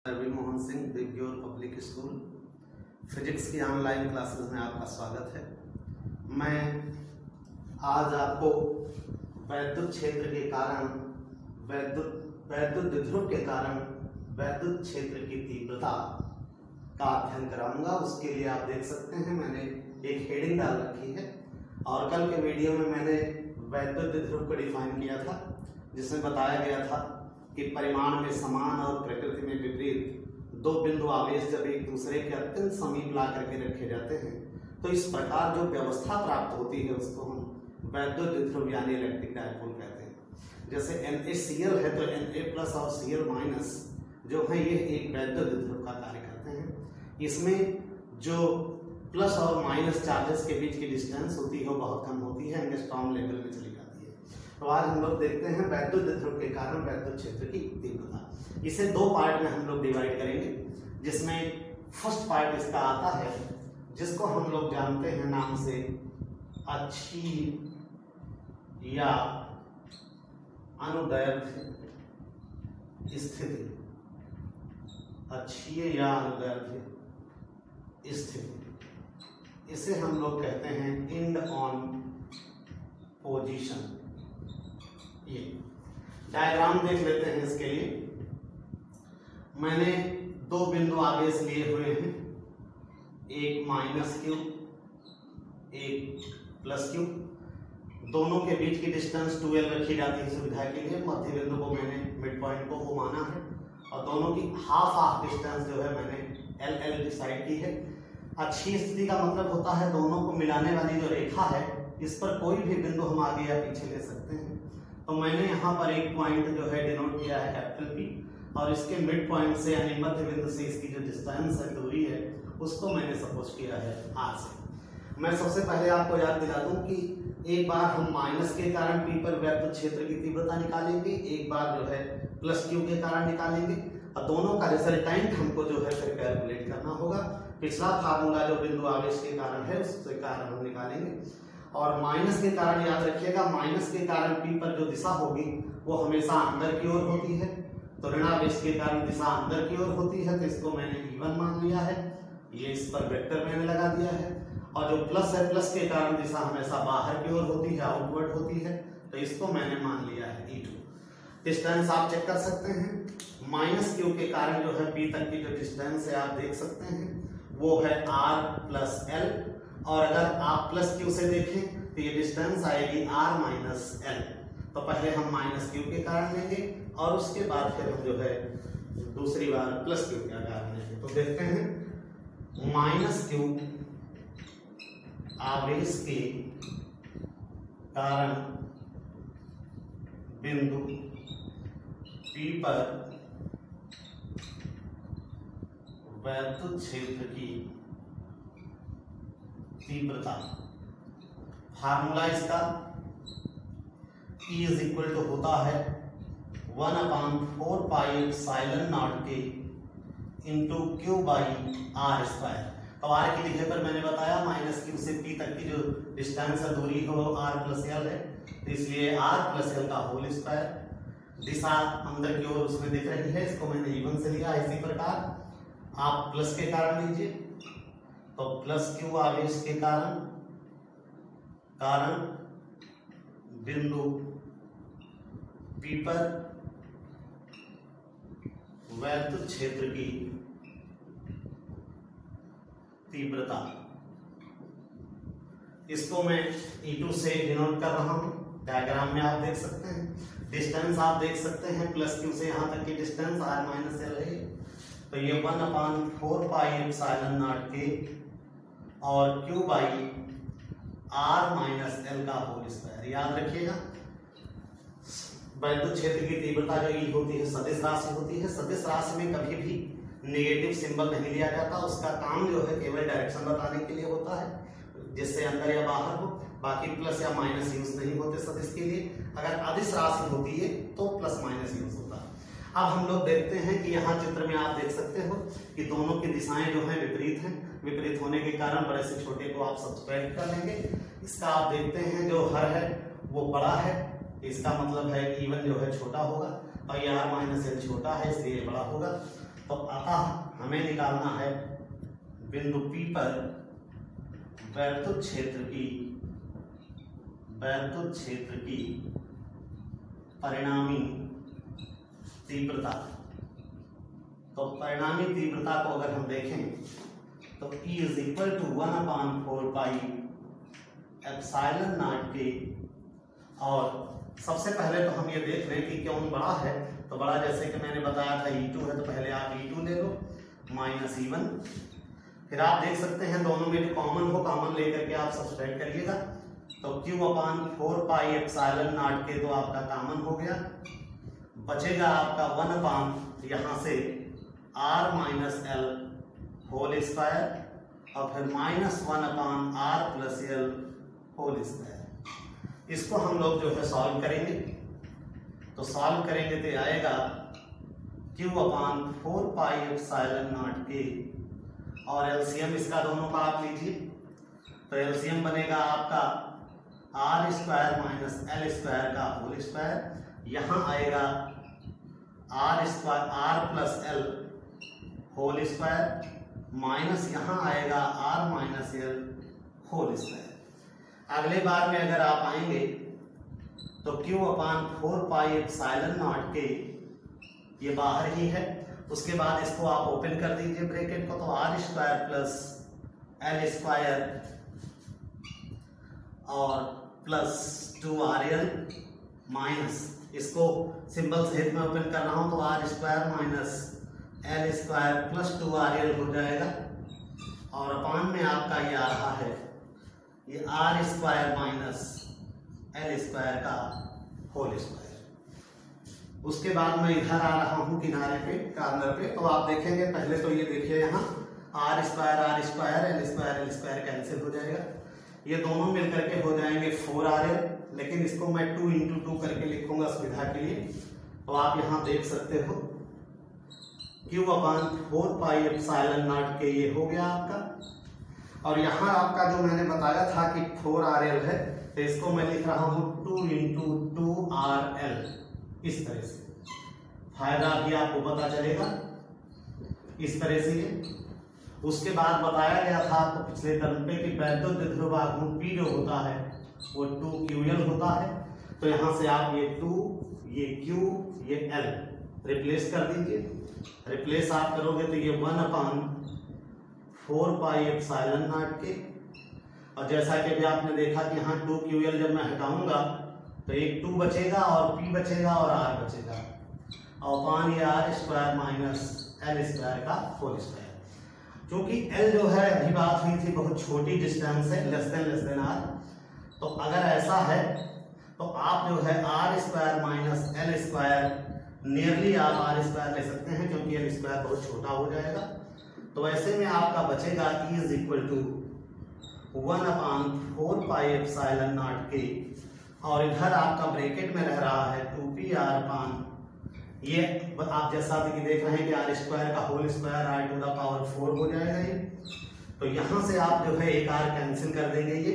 रवि मोहन सिंह दिव्योर public school physics की online classes में आपका स्वागत है। मैं आज आपको वैद्युत क्षेत्र के कारण वैद्युत विध्रुव के कारण वैद्युत क्षेत्र की तीव्रता का अध्ययन कराऊंगा। उसके लिए आप देख सकते हैं मैंने एक हेडिंग डाल रखी है और कल के वीडियो में मैंने वैद्युत विध्रुव को डिफाइन किया था, जिसमें बताया गया था कि परिमाण में समान और प्रकृति में विपरीत दो बिंदु आवेश जब एक दूसरे के अत्यंत समीप ला करके रखे जाते हैं तो इस प्रकार जो व्यवस्था प्राप्त होती है उसको हम वैद्युत विध्रुव यानी इलेक्ट्रिक डायपोल कहते हैं। जैसे NaCl है तो Na+ और Cl- जो है ये एक वैद्युत विध्रुव का कार्य करते हैं। इसमें जो प्लस और माइनस चार्जेस के बीच की डिस्टेंस होती है वो बहुत कम होती है, एंगस्ट्रॉम लेवल में चली जाती है। तो आज हम लोग देखते हैं वैद्युत विध्रुव के कारण वैद्युत क्षेत्र की तीव्रता। इसे दो पार्ट में हम लोग डिवाइड करेंगे, जिसमें फर्स्ट पार्ट इसका आता है जिसको हम लोग जानते हैं नाम से अक्षीय या अनुदैर्ध्य स्थिति। अक्षीय या अनुदैर्ध्य स्थिति, इसे हम लोग कहते हैं एंड ऑन पोजीशन। ये डायग्राम देख लेते हैं। इसके लिए मैंने दो बिंदु आवेश लिए हुए हैं, एक -q एक +q। दोनों के बीच की डिस्टेंस 2l रखी जाती है सुविधा के लिए। मध्य बिंदु को मैंने मिड पॉइंट को वो माना है और दोनों की हाफ डिस्टेंस जो है मैंने LL डिसाइड की है। अच्छी स्थिति का मतलब होता है दोनों को मिलाने वाली जो रेखा है इस पर कोई भी बिंदु हम आगे या पीछे ले सकते हैं। तो मैंने यहाँ पर एक पॉइंट जो है डिनोट किया है P और इसके मिड पॉइंट से यानी मध्य बिंदु से इसकी जो डिस्टेंस है, दूरी है, उसको मैंने सपोज किया है R से। मैं सबसे पहले आपको याद दिला दूं कि एक बार हम माइनस के कारण P पर वैद्युत क्षेत्र की तीव्रता निकालेंगे, एक बार जो है +q के कारण निकालेंगे और दोनों का रिजल्टेंट हमको जो है फिर कैलकुलेट करना होगा। पिछला फार्मूला जो बिंदु आवेश के कारण है उसके कारण हम निकालेंगे। और माइनस के कारण याद रखिएगा, माइनस के कारण P पर जो दिशा होगी वो हमेशा अंदर की ओर होती है, तो ऋणावेश के कारण दिशा अंदर की ओर होती है, तो इसको मैंने E1 मान लिया है। ये इस पर वेक्टर मैंने लगा दिया है। और जो प्लस है, प्लस के कारण दिशा हमेशा बाहर की ओर होती है, आउटवर्ड होती है, तो इसको मैंने मान लिया है E2। डिस्टेंस आप चेक कर सकते हैं। -q के कारण जो है P तक की जो डिस्टेंस है आप देख सकते हैं वो है R + L। और अगर आप +q से देखें तो ये डिस्टेंस आएगी R - L। तो पहले हम -q के कारण लेंगे और उसके बाद फिर हम जो है दूसरी बार +q के कारण लेंगे। तो देखते हैं -q आवेश के कारण बिंदु P पर वैद्युत क्षेत्र की तीव्रता। फार्मूला इसका E = होता है 1/4πε0 के × Q/r²। तो r की जगह पर मैंने बताया -q से P तक की जो डिस्टेंस है, दूरी हो R + L है, तो इसलिए R + L का होल स्क्वायर। दिशा अंदर की ओर उसमें दिख रही है, इसको मैंने E1 से लिया। इसी प्रकार आप प्लस के कारण लीजिए, तो +q आवेश के कारण बिंदु P पर वैद्युत क्षेत्र की तीव्रता। इसको मैं E2 से डिनोट कर रहा हूं। डायग्राम में आप देख सकते हैं, डिस्टेंस आप देख सकते हैं, +q से यहां तक की डिस्टेंस R - L है। तो ये 1/4πε0 के और Q/R - L का होल स्क्वायर। याद रखिएगा वैद्युत क्षेत्र की तीव्रता जो E होती है सदिश राशि होती है। सदिश राशि में कभी भी नेगेटिव सिंबल नहीं लिया जाता। उसका काम जो है केवल डायरेक्शन बताने के लिए होता है, जिससे अंदर या बाहर हो। बाकी प्लस या माइनस यूज नहीं होते सदिश के लिए। अगर अदिश राशि होती है तो +- यूज होता है। अब हम लोग देखते हैं कि यहाँ चित्र में आप देख सकते हो कि दोनों की दिशाएं जो हैं विपरीत हैं। विपरीत होने के कारण बड़े से छोटे को आप सब्सट्रैक्ट कर लेंगे। इसका आप देखते हैं जो हर है वो बड़ा है, इसका मतलब है कि E1 जो है छोटा होगा और ये R - L छोटा है इसलिए बड़ा होगा। तो अतः हमें निकालना है बिंदु P पर वैद्युत क्षेत्र की परिणामी तीव्रता। तो परिणामी तीव्रता को अगर हम देखें तो E is equal to 1/4 pi epsilon naught के। और सबसे पहले तो हम ये देख लें कि क्यों बड़ा है। तो बड़ा जैसे कि मैंने बताया था E2 है, तो पहले आप E2 ले लो माइनस E1। फिर आप देख सकते हैं दोनों में जो कॉमन हो, कॉमन लेकर के आप सब्सट्रैक्ट करिएगा। तो Q/4 पाई एप्सिलॉन नॉट के तो आपका कॉमन हो गया, बचेगा आपका 1 यहाँ से R minus L whole square और फिर -1/R plus L whole square. इसको हम लोग जो है सॉल्व करेंगे। तो सॉल्व करेंगे तो आएगा Q/4 पाई एप्सिलॉन नॉट के और एलसीएम इसका दोनों का आप लीजिए। तो एलसीएम बनेगा आपका R square minus L square का होल स्क्वायर। यहाँ आएगा R square R plus L whole square minus यहाँ आएगा R minus L whole square. अगले बार में अगर आप आएंगे तो Q/4 पाई एप्सिलॉन नॉट के ये बाहर ही है। उसके बाद इसको आप ओपन कर दीजिए ब्रैकेट को, तो R square plus L square और प्लस 2RL माइनस, इसको सिंबल सहित में ओपन करना हो तो R square minus L square plus 2RL हो जाएगा। और अपान में आपका ये आ रहा है ये R square minus L square का होल स्क्वायर। उसके बाद मैं इधर आ रहा हूँ किनारे पे, कॉर्नर पे। तो आप देखेंगे पहले तो ये देखिए यहाँ R square L square cancel हो जाएगा। ये दोनों मिलकर के हो जाएंगे 4RL, लेकिन इसको मैं 2 × 2 करके लिखूंगा सुविधा के लिए। तो आप यहाँ देख सकते हो Q/4 पाई एप्सिलॉन नॉट के ये हो गया आपका। और यहाँ आपका जो मैंने बताया था कि 4RL है, तो इसको मैं लिख रहा हूँ 2 × 2RL। इस तरह से फायदा भी आपको पता चलेगा इस तरह से ये। उसके बाद बताया गया था आपको पिछले टर्म पे कि वैद्युत ध्रुव आघूर्ण P जो होता है वो 2QL होता है। तो यहाँ से आप ये 2 ये Q ये L रिप्लेस कर दीजिए। रिप्लेस आप करोगे तो ये 1/4 पाई एप्सिलॉन नॉट के। और जैसा कि अभी आपने देखा कि यहाँ 2QL जब मैं हटाऊंगा तो एक 2 बचेगा और P बचेगा और R बचेगा और अपान ये R square minus L square का होल स्क्वायर। क्योंकि L जो है अभी बात हुई थी बहुत छोटी डिस्टेंस है, लेस देन R। तो अगर ऐसा है तो आप जो है R square minus L square nearly आप R स्क्वायर ले सकते हैं, क्योंकि L स्क्वायर बहुत छोटा हो जाएगा। तो ऐसे में आपका बचेगा E is equal to 1/4 pi epsilon naught के। और इधर आपका ब्रैकेट में रह रहा है 2PR/, ये आप जैसा कि देख रहे हैं कि R स्क्वायर का होल स्क्वायर R⁴ हो जाएगा ये। तो यहाँ से आप जो है एक R कैंसिल कर देंगे ये,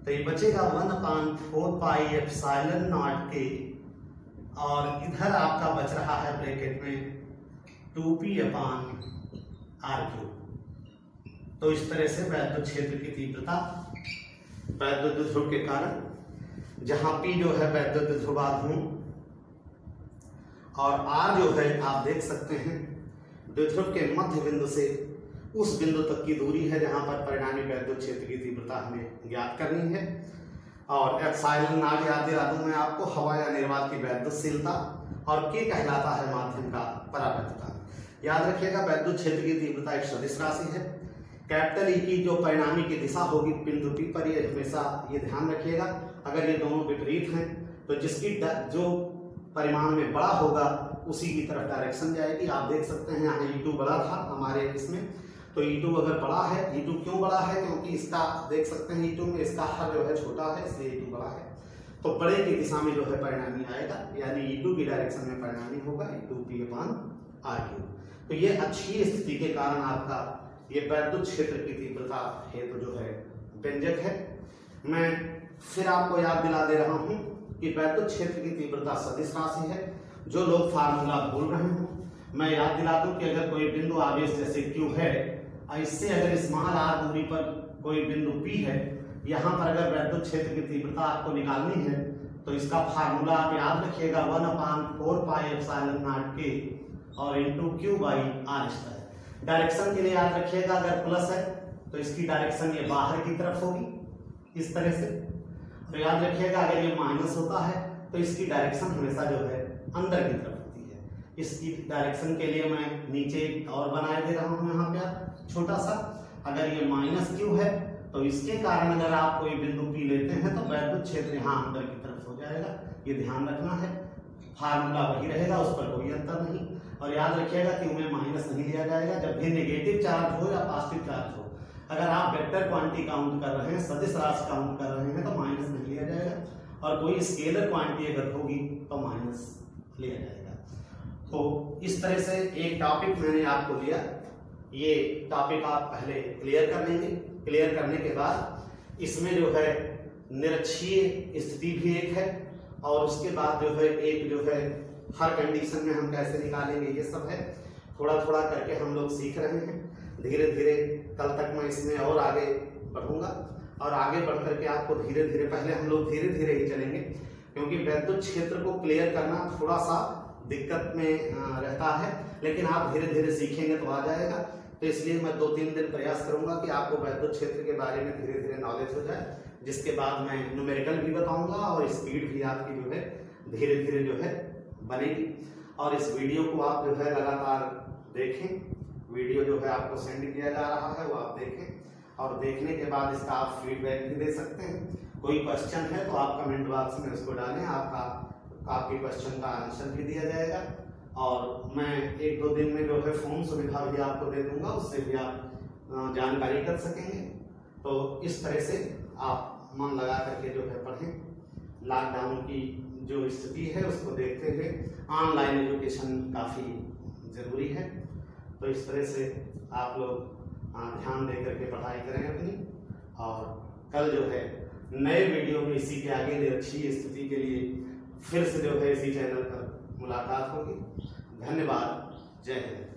तो ये बचेगा 1/4 पाई एप्सिलॉन नॉट के। और इधर आपका बच रहा है ब्रैकेट में 2P/R³। तो इस तरह से वैद्युत क्षेत्र की तीव्रता वैद्युत ध्रुव के कारण, जहां P जो है वैद्युत ध्रुवाघूर्ण और R जो है आप देख सकते हैं द्विध्रुव के मध्य बिंदु से उस बिंदु तक की दूरी है जहां पर परिणामी वैद्युत क्षेत्र की तीव्रता हमें ज्ञात करनी है। और एप्सिलॉन नॉट याद दिला दूं मैं आपको, हवा या निर्वात की वैद्युतशीलता, और K कहलाता है माध्यम का परावर्तकता। याद रखिएगा वैद्युत क्षेत्र की तीव्रता एक सदिश राशि है। कैपिटल E की जो परिणामी की दिशा होगी बिंदु P पर, ये हमेशा ये ध्यान रखिएगा। अगर ये दोनों विपरीत हैं तो जिसकी जो परिमाण में बड़ा होगा उसी की तरफ डायरेक्शन जाएगी। आप देख सकते हैं यहाँ E2 बड़ा था हमारे इसमें, तो E2 अगर बड़ा है, E2 क्यों बड़ा है? क्योंकि इसका देख सकते हैं E2 में इसका हर जो है छोटा है, इसलिए E2 बड़ा है। तो बड़े की दिशा में जो है परिणामी आएगा, यानी E2 की डायरेक्शन में परिणामी होगा E2P/R³। तो ये अच्छी स्थिति के कारण आपका ये वैद्युत क्षेत्र की तीव्रता हेतु जो है व्यंजक है। मैं फिर आपको याद दिला दे रहा हूं कि वैद्युत क्षेत्र की तीव्रता सदिश राशि है। जो लोग फार्मूला भूल रहे हो मैं याद दिला दूं कि अगर कोई बिंदु आवेश जैसे Q है, इससे अगर स्मॉल r दूरी पर कोई बिंदु P है, यहाँ पर अगर वैद्युत क्षेत्र की तीव्रता आपको निकालनी है तो इसका फार्मूला आप याद रखिएगा 1/4πε0 K और into Q by R square. Direction के लिए याद रखिएगा, अगर प्लस है तो इसकी डायरेक्शन ये बाहर की तरफ होगी इस तरह से। तो याद रखिएगा अगर ये माइनस होता है तो इसकी डायरेक्शन हमेशा जो है अंदर की तरफ होती है। इसकी डायरेक्शन के लिए मैं नीचे और बनाए दे रहा हूँ यहाँ पे छोटा सा। अगर ये माइनस Q है तो इसके कारण अगर आप कोई बिंदु P लेते हैं तो वैद्युत क्षेत्र यहाँ अंदर की तरफ हो जाएगा, ये ध्यान रखना है। फार्मूला वही रहेगा, उस पर कोई अंतर नहीं। और याद रखिएगा कि उन्हें माइनस नहीं लिया जाएगा जब भी नेगेटिव चार्ज हो या पॉजिटिव चार्ज हो। अगर आप वेक्टर क्वांटिटी काउंट कर रहे हैं, सदिश राशि काउंट कर रहे हैं तो माइनस नहीं लिया जाएगा, और कोई स्केलर क्वांटिटी अगर होगी तो माइनस लिया जाएगा। तो इस तरह से एक टॉपिक मैंने आपको दिया, ये टॉपिक आप पहले क्लियर कर लेंगे। क्लियर करने के बाद इसमें जो है निरक्षीय स्थिति भी एक है, और उसके बाद जो है एक जो है हर कंडीशन में हम कैसे निकालेंगे, ये सब है। थोड़ा थोड़ा करके हम लोग सीख रहे हैं, धीरे धीरे कल तक मैं इसमें और आगे बढ़ूंगा, और आगे बढ़ करके आपको धीरे धीरे, पहले हम लोग धीरे धीरे ही चलेंगे क्योंकि वैद्युत क्षेत्र को क्लियर करना थोड़ा सा दिक्कत में रहता है, लेकिन आप धीरे धीरे सीखेंगे तो आ जाएगा। तो इसलिए मैं 2-3 दिन प्रयास करूंगा कि आपको वैद्युत क्षेत्र के बारे में धीरे धीरे नॉलेज हो जाए, जिसके बाद मैं न्यूमेरिकल भी बताऊंगा और स्पीड भी आपकी जो है धीरे धीरे जो है बनेगी। और इस वीडियो को आप जो है लगातार देखें। वीडियो जो है आपको सेंड किया जा रहा है, वो आप देखें, और देखने के बाद इसका आप फीडबैक भी दे सकते हैं। कोई क्वेश्चन है तो आप कमेंट बॉक्स में उसको डालें, आपके क्वेश्चन का आंसर भी दिया जाएगा। और मैं 1-2 दिन में जो है फोन सुविधा भी आपको दे दूंगा, उससे भी आप जानकारी कर सकेंगे। तो इस तरह से आप मन लगा करके जो है पढ़ें। लॉकडाउन की जो स्थिति है उसको देखते हुए ऑनलाइन एजुकेशन काफ़ी ज़रूरी है। तो इस तरह से आप लोग ध्यान दे करके पढ़ाई करें अपनी, और कल जो है नए वीडियो में इसी के आगे निरक्षीय स्थिति के लिए फिर से जो है इसी चैनल पर मुलाकात होगी। धन्यवाद। जय हिंद।